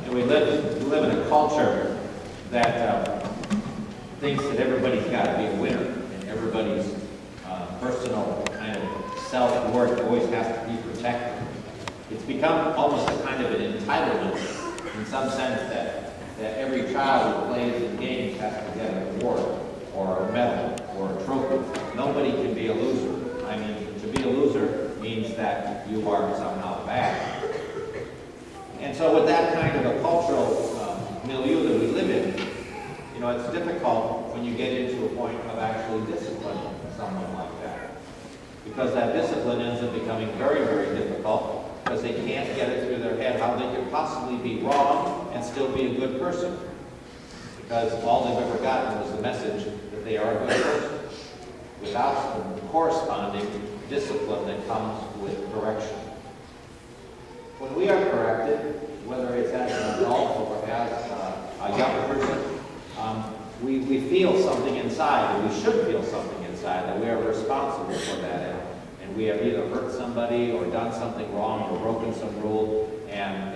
And we live in a culture that thinks that everybody's got to be a winner, and everybody's personal kind of self-worth always has to be protected. It's become almost a kind of an entitlement in some sense that every child who plays in games has to get an award or a medal or a trophy. Nobody can be a loser. I mean, to be a loser means that you are somehow bad. And so with that kind of a cultural milieu that we live in, you know, it's difficult when you get into a point of actually disciplining someone like that. Because that discipline ends up becoming very, very difficult because they can't get it through their head how they could possibly be wrong and still be a good person. Because all they've ever gotten was the message that they are a good person without the corresponding discipline that comes with correction. When we are corrected, whether it's as an adult or as a young person, we feel something inside, and we should feel something inside, that we are responsible for that. And we have either hurt somebody or done something wrong or broken some rule, and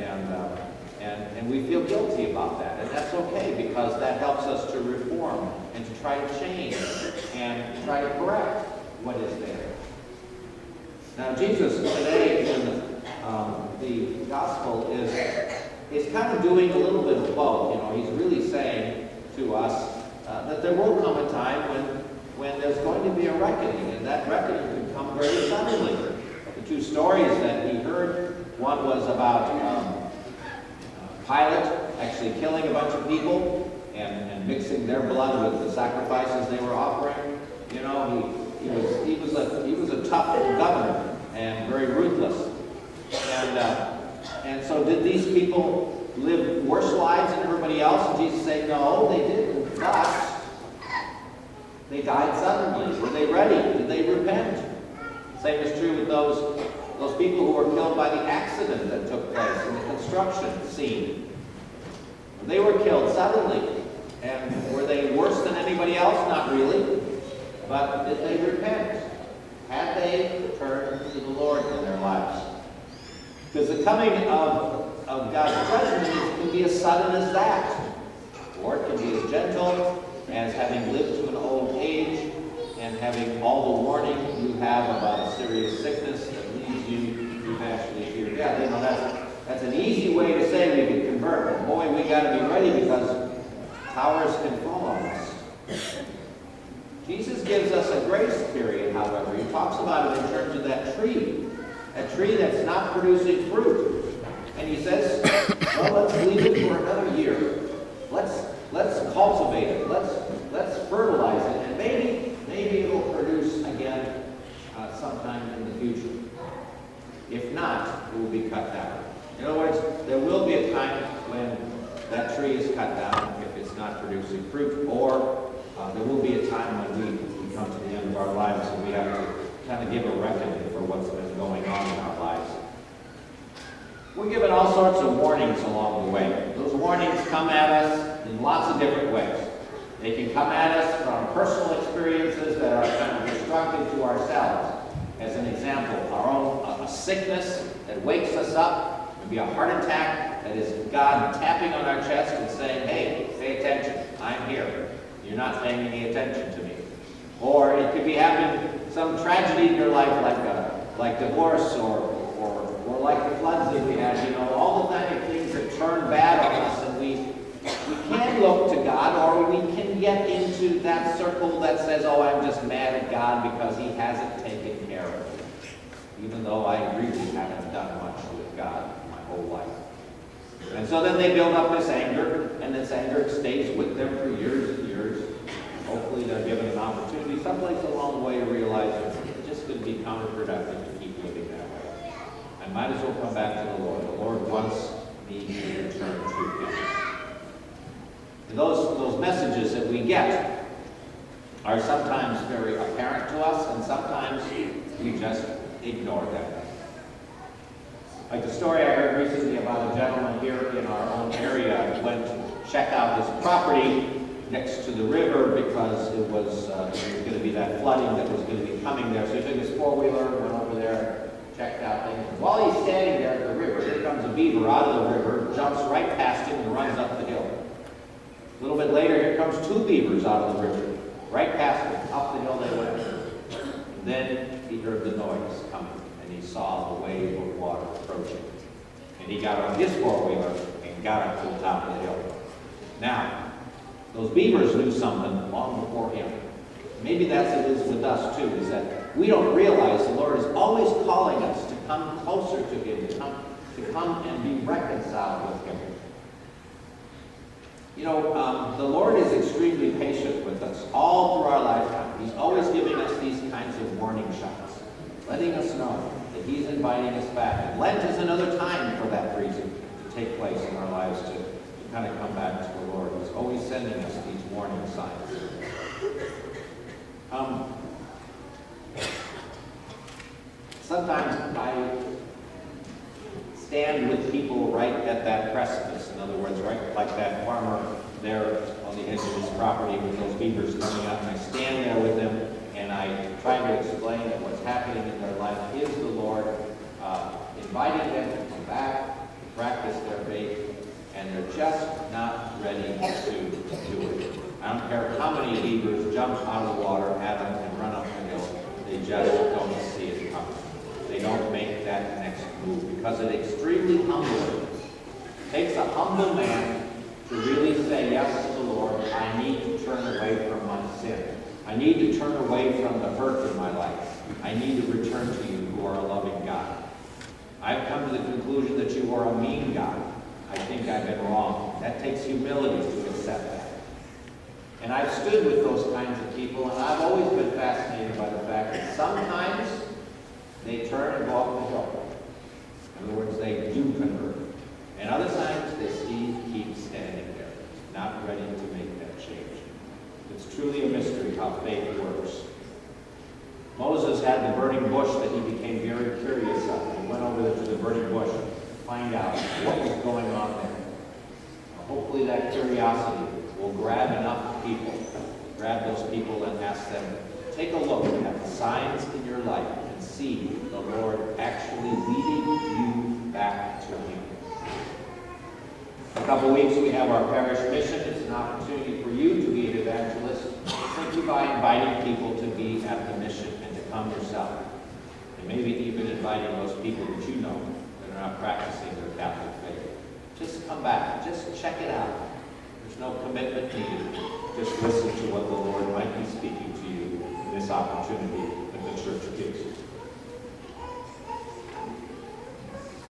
we feel guilty about that. And that's okay, because that helps us to reform and to try to change and try to correct what is there. Now, Jesus today in the gospel is kind of doing a little bit of both. You know, he's really saying to us that there will come a time when there's going to be a reckoning, and that reckoning could come very suddenly. The two stories that he heard, one was about Pilate actually killing a bunch of people and mixing their blood with the sacrifices they were offering. You know, he was a tough governor and very ruthless. And so did these people live worse lives than everybody else? And Jesus said, no, they didn't. But they died suddenly. Were they ready? Did they repent? Same is true with those people who were killed by the accident that took place in the construction scene. They were killed suddenly. And were they worse than anybody else? Not really. But did they repent? Had they turned to the Lord in their lives? Because the coming of God's judgment can be as sudden as that. Or it can be as gentle as having lived to an old age and having all the warning you have about a serious sickness that leads you to eventually fear death. You know, that's an easy way to say we can convert. But boy, we got to be ready, because towers can fall on us. Jesus gives us a grace period, however. He talks about it in terms of that tree that's not producing fruit. And he says, well, let's leave it for another year. Let's cultivate it. Let's fertilize it. And maybe it will produce again sometime in the future. If not, it will be cut down. In other words, there will be a time when that tree is cut down if it's not producing fruit, or there will be a time when we come to the end of our lives and we have to kind of give a reckoning for what's been going on in our lives. We're given all sorts of warnings along the way. Those warnings come at us in lots of different ways. They can come at us from personal experiences that are kind of destructive to ourselves. As an example, our own a sickness that wakes us up, maybe a heart attack that is God tapping on our chest and saying, hey, pay attention, I'm here. You're not paying any attention to me. Or it could be having some tragedy in your life, like divorce or like the floods that we had. You know, all the kind of things that turn bad on us, and we can look to God, or we can get into that circle that says, oh, I'm just mad at God because he hasn't taken care of me. Even though I really haven't done much with God my whole life. And so then they build up this anger, and this anger stays with them for years and years. Hopefully they're given an opportunity someplace along the way to realize that it's just going to be counterproductive to keep living that way. I might as well come back to the Lord. The Lord wants me to return to him. And those messages that we get are sometimes very apparent to us, and sometimes we just ignore them. Like the story I heard recently about a gentleman here in our own area who went to check out his property next to the river because it was going to be that flooding that was going to be coming there. So he took his four-wheeler, went over there, checked out things. While he's standing there at the river, here comes a beaver out of the river, jumps right past him and runs up the hill. A little bit later, here comes two beavers out of the river, right past him, up the hill they went. And then he heard the noise coming, and he saw the wave of water approaching. And he got on his four-wheeler and got up to the top of the hill. Now, those beavers knew something long before him. Maybe that's it is with us too, is that we don't realize the Lord is always calling us to come closer to Him, to come and be reconciled with Him. You know, the Lord is extremely patient with us all through our lifetime. He's always giving us these kinds of warning shots, letting us know that He's inviting us back. And Lent is another time for that reason to take place in our lives, to kind of come back to the Lord. He's always sending us these warning signs. Sometimes I stand with people right at that precipice. In other words, right like that farmer there on the edge of his property with those beavers coming up. And I stand there with them and I try to explain that what's happening in their life is the Lord inviting them to come back, to practice their faith, and they're just not ready to do it. I don't care how many beavers jump out of the water at them and run up the hill, they just don't see it coming. They don't make that next move because it's extremely humbling. It takes a humble man to really say yes to the Lord. I need to turn away from my sin. I need to turn away from the hurt in my life. I need to return to you who are a loving God. I've come to the conclusion that you are a mean God. I think I've been wrong. That takes humility to accept that. And I've stood with those kinds of people, and I've always been fascinated by the fact that sometimes they turn and go up the hill. In other words, they do convert. And other times they keep standing there, not ready to make that change. It's truly a mystery how faith works. Moses had the burning bush that he became very curious of. He went over to the burning bush to find out what was going on there. Hopefully that curiosity will grab enough people, grab those people and ask them, take a look at the signs in your life and see the Lord actually leading you back to Him. In a couple weeks we have our parish mission. It's an opportunity for you to be an evangelist, simply by inviting people to be at the mission and to come yourself. And maybe even inviting those people that you know that are not practicing their Catholic faith. Just come back, just check it out. There's no commitment needed. Just listen to what the Lord might be speaking to you in this opportunity that the church gives you.